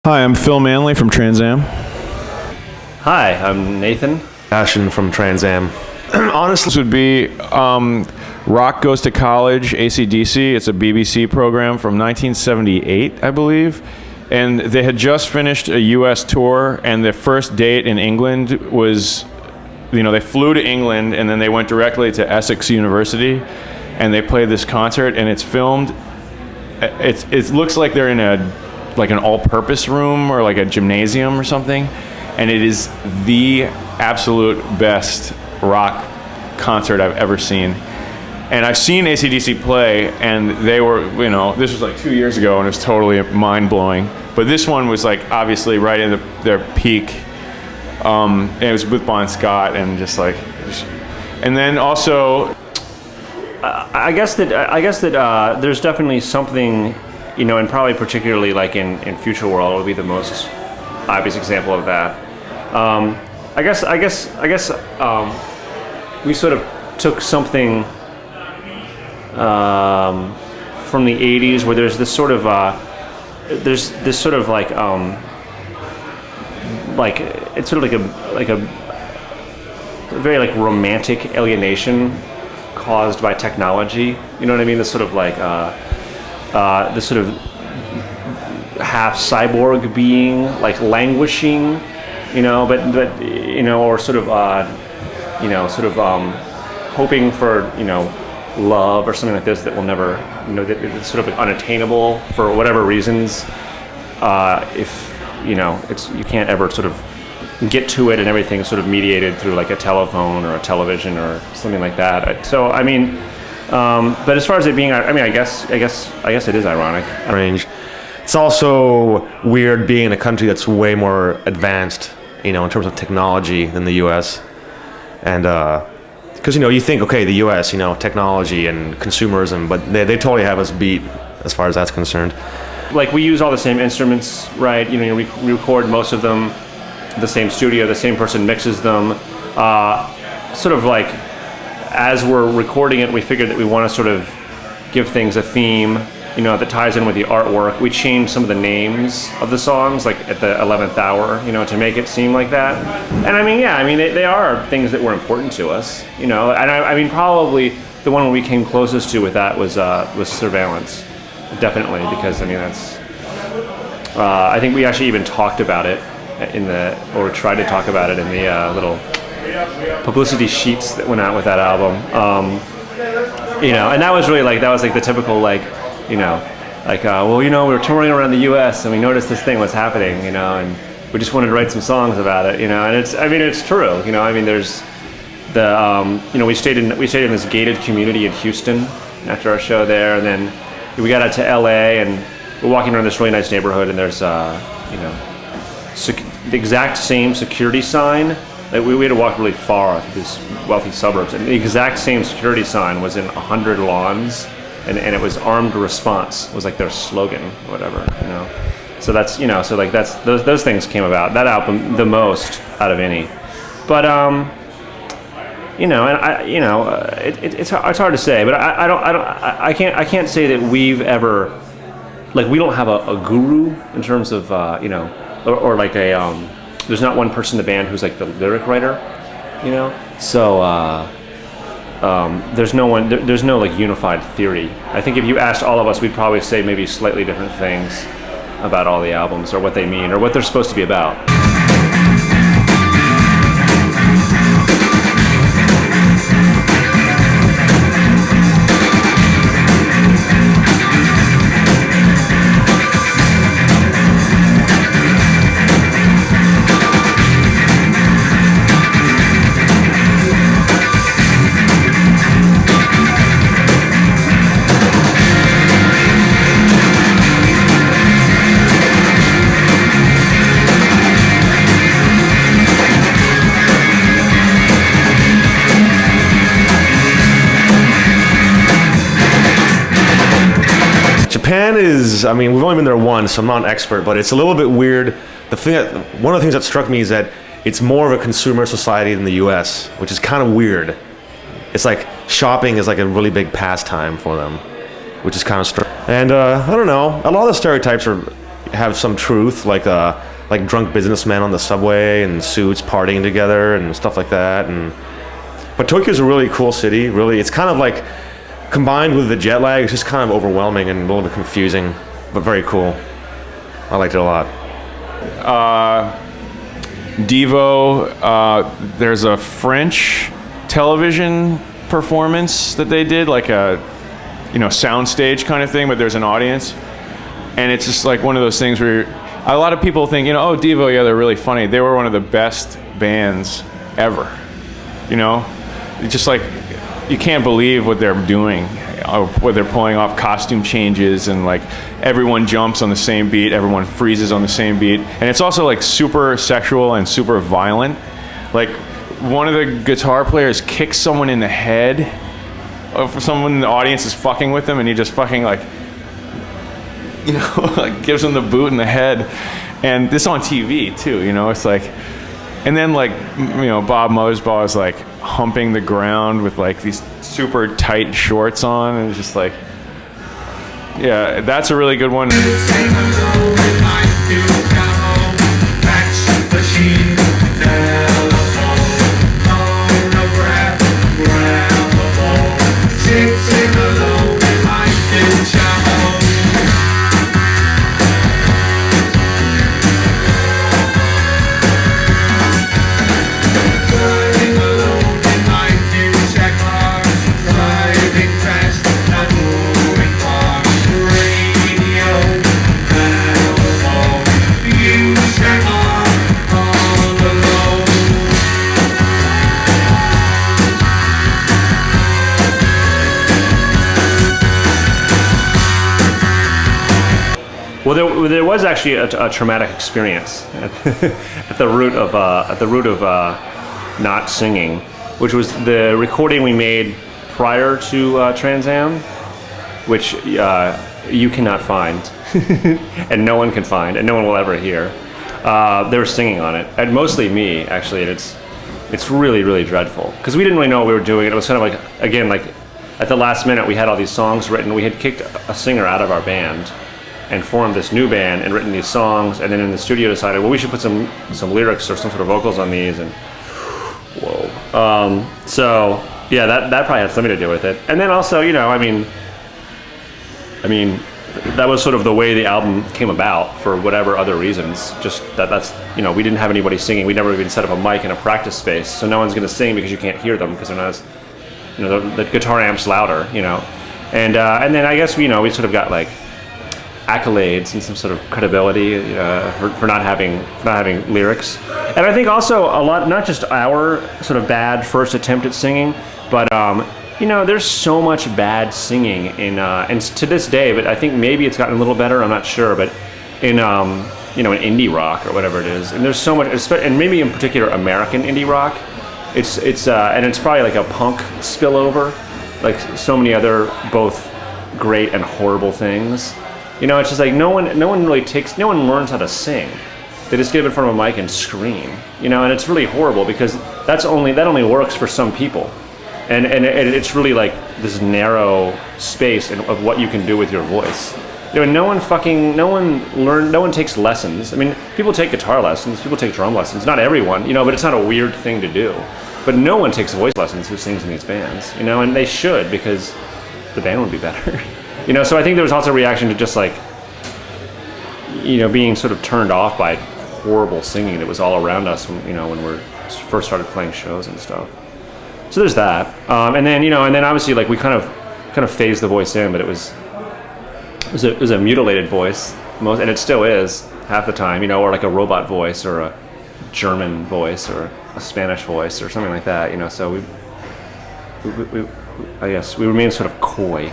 Hi, I'm Phil Manley from Trans Am. Hi, I'm Nathan. Ashton from Trans Am. Honestly, this would be Rock Goes to College, AC/DC. It's a BBC program from 1978, I believe. And they had just finished a U.S. tour, and their first date in England was, they flew to England, and then they went directly to Essex University, and they played this concert, and it's filmed. It looks like they're in an all-purpose room or like a gymnasium or something, and it is the absolute best rock concert I've ever seen. And I've seen AC/DC play, and they were, this was like 2 years ago, and it was totally mind-blowing. But this one was like obviously right in their peak. And it was with Bon Scott, and and then also, I guess that there's definitely something, and probably particularly like in Future World would be the most obvious example of that. I guess we sort of took something from the '80s where there's this sort of it's sort of like a very like romantic alienation caused by technology. You know what I mean? This sort of like this sort of half cyborg being, like languishing, but or sort of hoping for love or something like this that will never, that it's sort of like unattainable for whatever reasons. If it's, you can't ever sort of get to it, and everything is sort of mediated through like a telephone or a television or something like that. So but as far as it being, I guess it is ironic. Range. It's also weird being in a country that's way more advanced, in terms of technology than the U.S. And because you think, okay, the U.S., technology and consumerism, but they totally have us beat as far as that's concerned. Like we use all the same instruments, right? We record most of them, the same studio, the same person mixes them. Sort of like as we're recording it, we figured that we want to sort of give things a theme, that ties in with the artwork. We changed some of the names of the songs, like at the 11th hour, to make it seem like that. And they are things that were important to us, And probably the one we came closest to with that was Surveillance, definitely, because that's. I think we actually even talked about it or tried to talk about it in the little publicity sheets that went out with that album. And that was really like the typical we were touring around the U.S. and we noticed this thing was happening, and we just wanted to write some songs about it, and it's true, there's the we stayed in this gated community in Houston after our show there, and then we got out to L.A. and we're walking around this really nice neighborhood, and there's the exact same security sign. Like we had to walk really far through these wealthy suburbs, and the exact same security sign was in 100 lawns. And it was armed response was like their slogan or whatever, So that's, so like that's those things came about. That album the most out of any. But it's hard to say, but I can't say that we've ever, like, we don't have a guru in terms of or like a there's not one person in the band who's like the lyric writer, So there's no like unified theory. I think if you asked all of us, we'd probably say maybe slightly different things about all the albums, or what they mean, or what they're supposed to be about. Japan is, we've only been there once, so I'm not an expert, but it's a little bit weird. One of the things that struck me is that it's more of a consumer society than the U.S., which is kind of weird. It's like shopping is like a really big pastime for them, which is kind of strange. And I don't know, a lot of the stereotypes are have some truth, like drunk businessmen on the subway and suits partying together and stuff like that. But Tokyo's a really cool city. Really, it's kind of like combined with the jet lag, it's just kind of overwhelming and a little bit confusing, but very cool. I liked it a lot. Devo, there's a French television performance that they did, like a soundstage kind of thing, but there's an audience, and it's just like one of those things where a lot of people think, oh, Devo, yeah, they're really funny. They were one of the best bands ever. It's just like you can't believe what they're doing, where they're pulling off costume changes, and like everyone jumps on the same beat, everyone freezes on the same beat, and it's also like super sexual and super violent. Like one of the guitar players kicks someone in the head, or someone in the audience is fucking with them, and he just fucking like like gives them the boot in the head. And this on TV too, it's like, and then like Bob Mosbaugh is like humping the ground with like these super tight shorts on, and it's just like, yeah, that's a really good one. Well, there was actually a traumatic experience at the root of not singing, which was the recording we made prior to Trans Am, which you cannot find, and no one can find, and no one will ever hear. They were singing on it, and mostly me actually, and it's really, really dreadful because we didn't really know what we were doing. It was kind of like, again, like at the last minute we had all these songs written. We had kicked a singer out of our band and formed this new band and written these songs, and then in the studio decided, well, we should put some lyrics or some sort of vocals on these, and whoa. So yeah, that probably had something to do with it. And then also, I mean, that was sort of the way the album came about for whatever other reasons. Just that's we didn't have anybody singing. We never even set up a mic in a practice space, so no one's gonna sing because you can't hear them because they're not as, the guitar amp's louder, and then I guess we sort of got like accolades and some sort of credibility for not having lyrics. And I think also a lot, not just our sort of bad first attempt at singing, but there's so much bad singing in and to this day, but I think maybe it's gotten a little better, I'm not sure, but in in indie rock or whatever it is, and there's so much, and maybe in particular American indie rock, it's and it's probably like a punk spillover, like so many other both great and horrible things. It's just like no one learns how to sing. They just get up in front of a mic and scream, and it's really horrible because that only works for some people, and it's really like this narrow space of what you can do with your voice. No one takes lessons. I mean, people take guitar lessons, people take drum lessons. Not everyone, but it's not a weird thing to do. But no one takes voice lessons who sings in these bands, and they should, because the band would be better. So I think there was also a reaction to just like, being sort of turned off by horrible singing that was all around us when we first started playing shows and stuff. So there's that, and then obviously like we kind of phased the voice in, but it was a mutilated voice, and it still is half the time, or like a robot voice or a German voice or a Spanish voice or something like that, So we I guess we remain sort of coy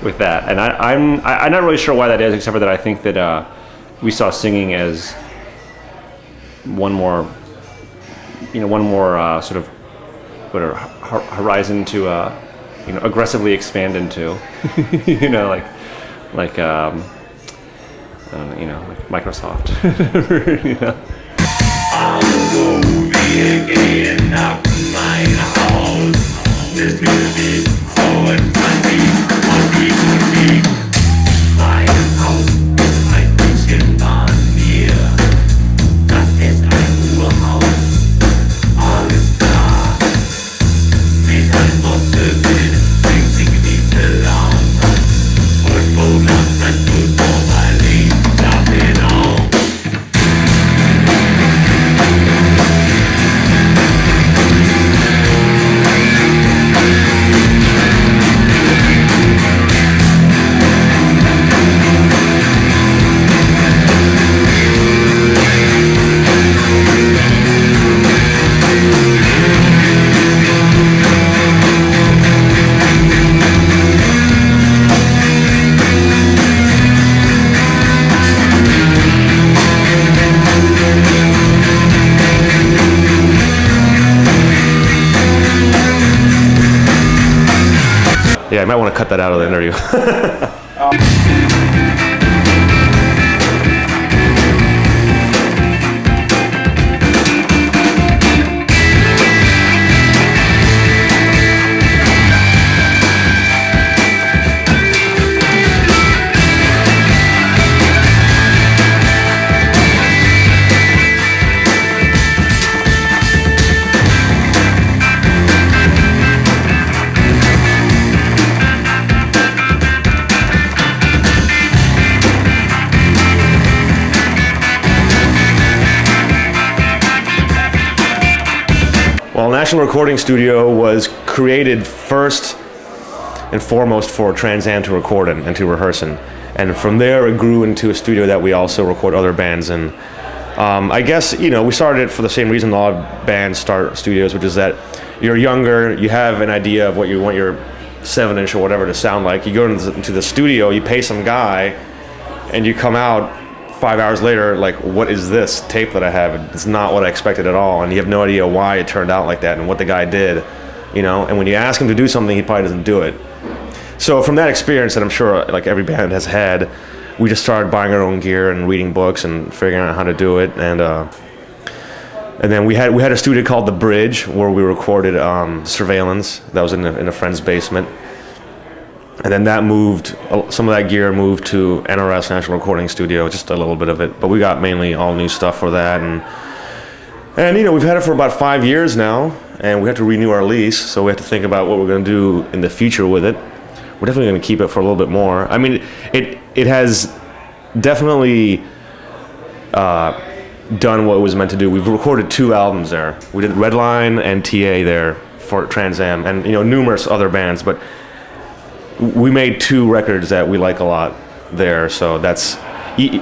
with that, and I'm not really sure why that is, except for that I think that we saw singing as one more sort of horizon to aggressively expand into, like like Microsoft. I'll go again up my house. This music so funny, my house. Yeah, I might want to cut that out of the interview. Well, National Recording Studio was created first and foremost for Trans Am to record in and to rehearse in. And from there, it grew into a studio that we also record other bands in. I guess, we started it for the same reason a lot of bands start studios, which is that you're younger, you have an idea of what you want your 7-inch or whatever to sound like. You go into the studio, you pay some guy, and you come out 5 hours later, like, what is this tape that I have? It's not what I expected at all, and you have no idea why it turned out like that and what the guy did, and when you ask him to do something, he probably doesn't do it. So from that experience that I'm sure like every band has had, we just started buying our own gear and reading books and figuring out how to do it, and then we had a studio called The Bridge where we recorded Surveillance. That was in a friend's basement. And then that moved, some of that gear moved to NRS, National Recording Studio, just a little bit of it. But we got mainly all new stuff for that. And we've had it for about 5 years now, and we have to renew our lease, so we have to think about what we're going to do in the future with it. We're definitely going to keep it for a little bit more. I mean, it has definitely done what it was meant to do. We've recorded 2 albums there. We did Redline and TA there for Trans Am, and numerous other bands, but we made 2 records that we like a lot there, so that's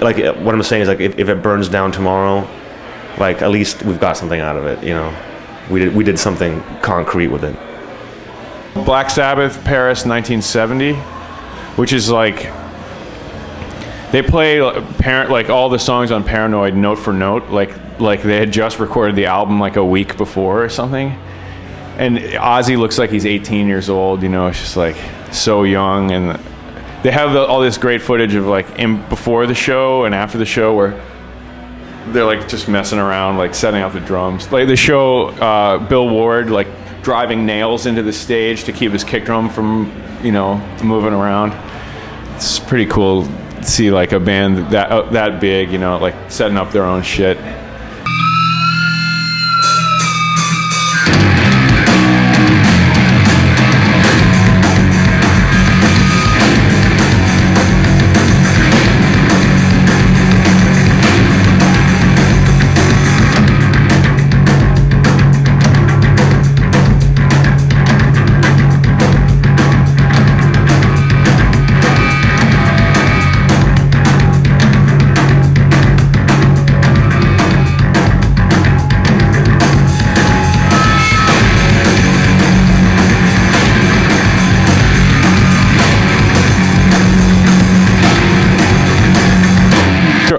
like what I'm saying is like if it burns down tomorrow, like at least we've got something out of it. We did something concrete with it. Black Sabbath, Paris, 1970, which is like they play like all the songs on Paranoid note for note, like they had just recorded the album like a week before or something. And Ozzy looks like he's 18 years old, it's just like so young. And they have all this great footage of like before the show and after the show where they're like just messing around, like setting up the drums. Like they show Bill Ward like driving nails into the stage to keep his kick drum from, moving around. It's pretty cool to see like a band that big, like setting up their own shit.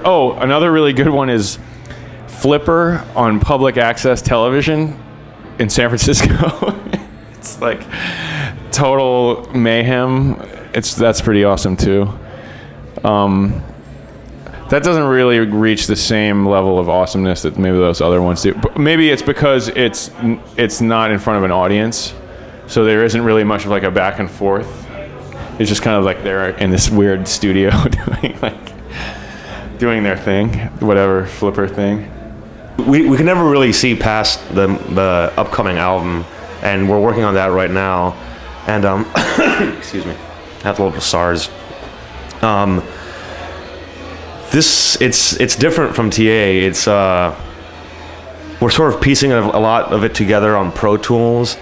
Oh, another really good one is Flipper on public access television in San Francisco. It's like total mayhem. That's pretty awesome too. That doesn't really reach the same level of awesomeness that maybe those other ones do. But maybe it's because it's not in front of an audience, so there isn't really much of like a back and forth. It's just kind of like they're in this weird studio doing their thing, whatever Flipper thing. We can never really see past the upcoming album, and we're working on that right now. And excuse me, I have a little SARS. It's different from TA. It's we're sort of piecing a lot of it together on Pro Tools.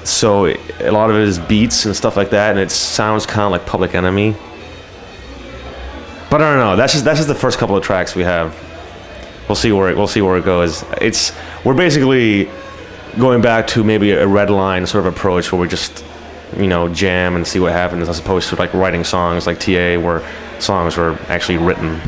So a lot of it is beats and stuff like that, and it sounds kind of like Public Enemy. But I don't know. That's just the first couple of tracks we have. We'll see where it goes. We're basically going back to maybe a Redline sort of approach where we just jam and see what happens, as opposed to like writing songs like TA, where songs were actually written.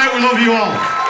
night. We love you all.